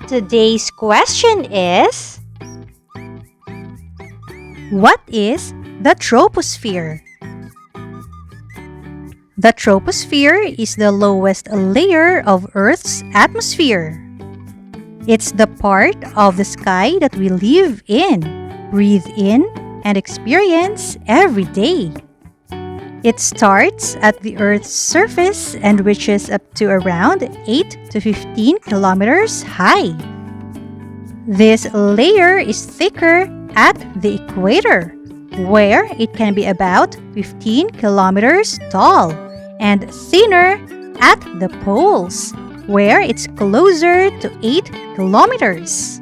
Today's question is: what is the troposphere? The troposphere is the lowest layer of Earth's atmosphere. It's the part of the sky that we live in, breathe in, and experience every day. It starts at the Earth's surface and reaches up to around 8 to 15 kilometers high. This layer is thicker at the equator, where it can be about 15 kilometers tall, and thinner at the poles, where it's closer to 8 kilometers.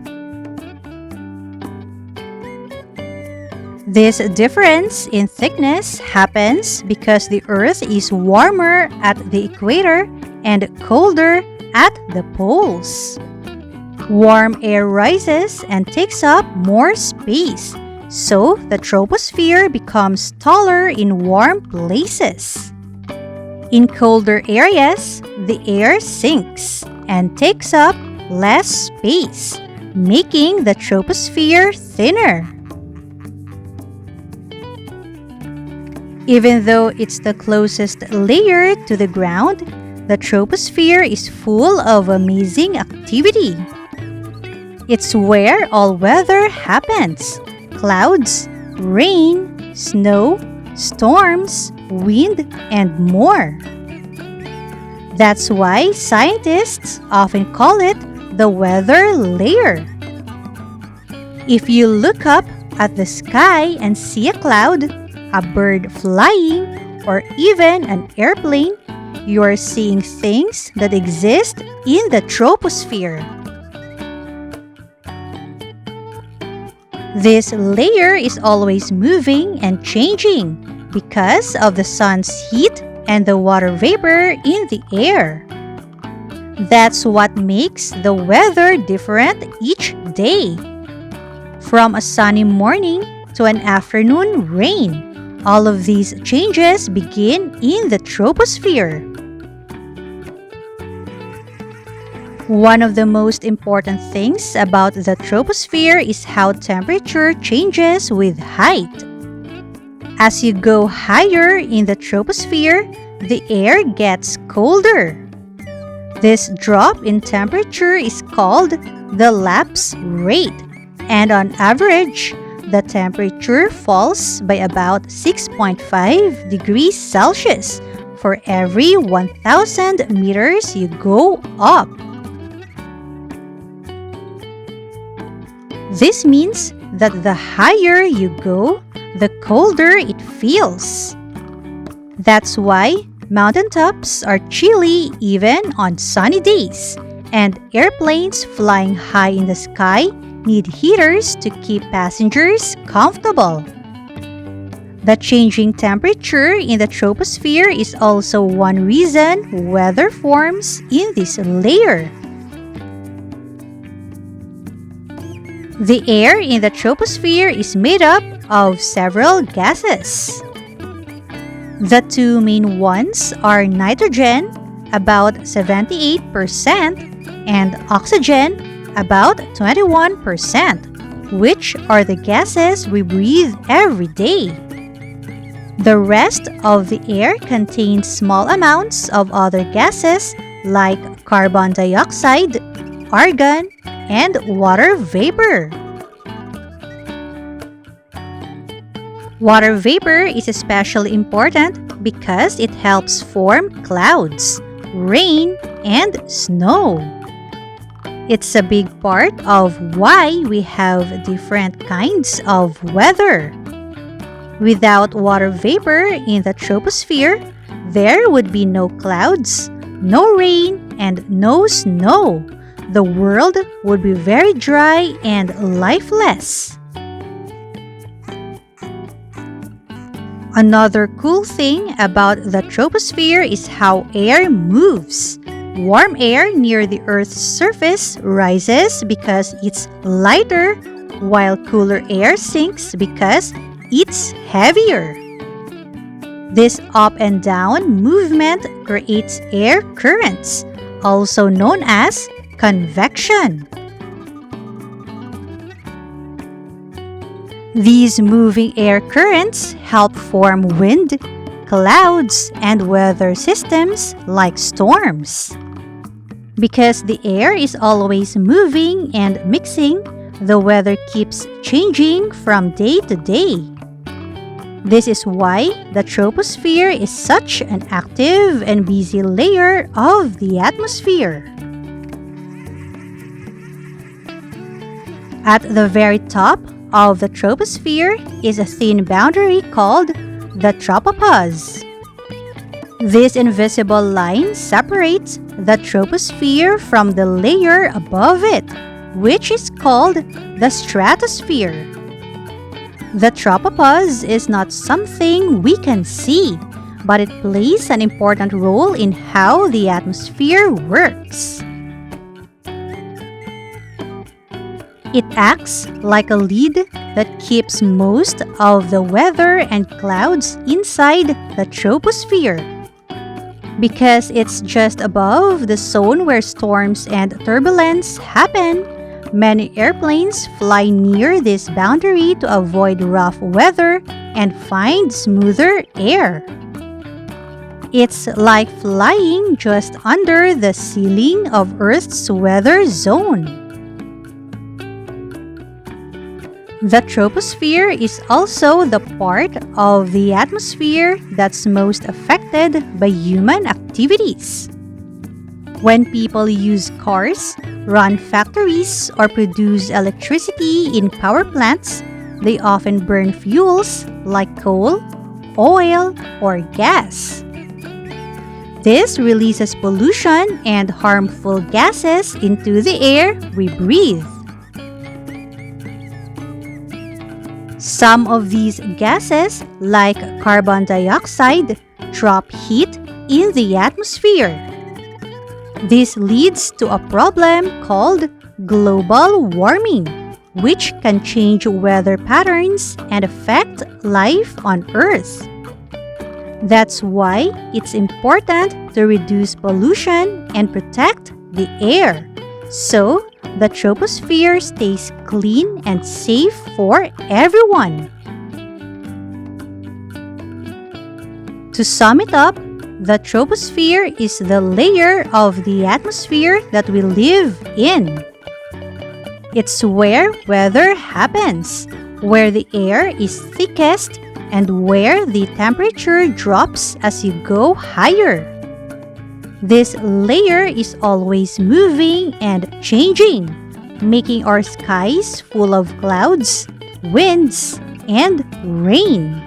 This difference in thickness happens because the Earth is warmer at the equator and colder at the poles. Warm air rises and takes up more space, so the troposphere becomes taller in warm places. In colder areas, the air sinks and takes up less space, making the troposphere thinner. Even though it's the closest layer to the ground, the troposphere is full of amazing activity. It's where all weather happens: clouds, rain, snow, storms, wind, and more. That's why scientists often call it the weather layer. If you look up at the sky and see a cloud, a bird flying, or even an airplane, you are seeing things that exist in the troposphere. This layer is always moving and changing because of the sun's heat and the water vapor in the air. That's what makes the weather different each day. From a sunny morning to an afternoon rain, all of these changes begin in the troposphere. One of the most important things about the troposphere is how temperature changes with height. As you go higher in the troposphere, the air gets colder. This drop in temperature is called the lapse rate, and on average, the temperature falls by about 6.5 degrees Celsius for every 1,000 meters you go up. This means that the higher you go, the colder it feels. That's why mountaintops are chilly even on sunny days, and airplanes flying high in the sky need heaters to keep passengers comfortable. The changing temperature in the troposphere is also one reason weather forms in this layer. The air in the troposphere is made up of several gases. The two main ones are nitrogen, about 78%, and oxygen, about 21%, which are the gases we breathe every day. The rest of the air contains small amounts of other gases like carbon dioxide, argon, and water vapor. Water vapor is especially important because it helps form clouds, rain, and snow. It's a big part of why we have different kinds of weather. Without water vapor in the troposphere, there would be no clouds, no rain, and no snow. The world would be very dry and lifeless. Another cool thing about the troposphere is how air moves. Warm air near the Earth's surface rises because it's lighter, while cooler air sinks because it's heavier. This up and down movement creates air currents, also known as convection. These moving air currents help form wind, clouds, and weather systems like storms. Because the air is always moving and mixing, the weather keeps changing from day to day. This is why the troposphere is such an active and busy layer of the atmosphere. At the very top of the troposphere is a thin boundary called the tropopause. This invisible line separates the troposphere from the layer above it, which is called the stratosphere. The tropopause is not something we can see, but it plays an important role in how the atmosphere works. It acts like a lid that keeps most of the weather and clouds inside the troposphere. Because it's just above the zone where storms and turbulence happen, many airplanes fly near this boundary to avoid rough weather and find smoother air. It's like flying just under the ceiling of Earth's weather zone. The troposphere is also the part of the atmosphere that's most affected by human activities. When people use cars, run factories, or produce electricity in power plants, they often burn fuels like coal, oil, or gas. This releases pollution and harmful gases into the air we breathe. Some of these gases, like carbon dioxide, trap heat in the atmosphere. This leads to a problem called global warming, which can change weather patterns and affect life on Earth. That's why it's important to reduce pollution and protect the air, so the troposphere stays clean and safe for everyone. To sum it up, the troposphere is the layer of the atmosphere that we live in. It's where weather happens, where the air is thickest, and where the temperature drops as you go higher. This layer is always moving and changing, making our skies full of clouds, winds, and rain.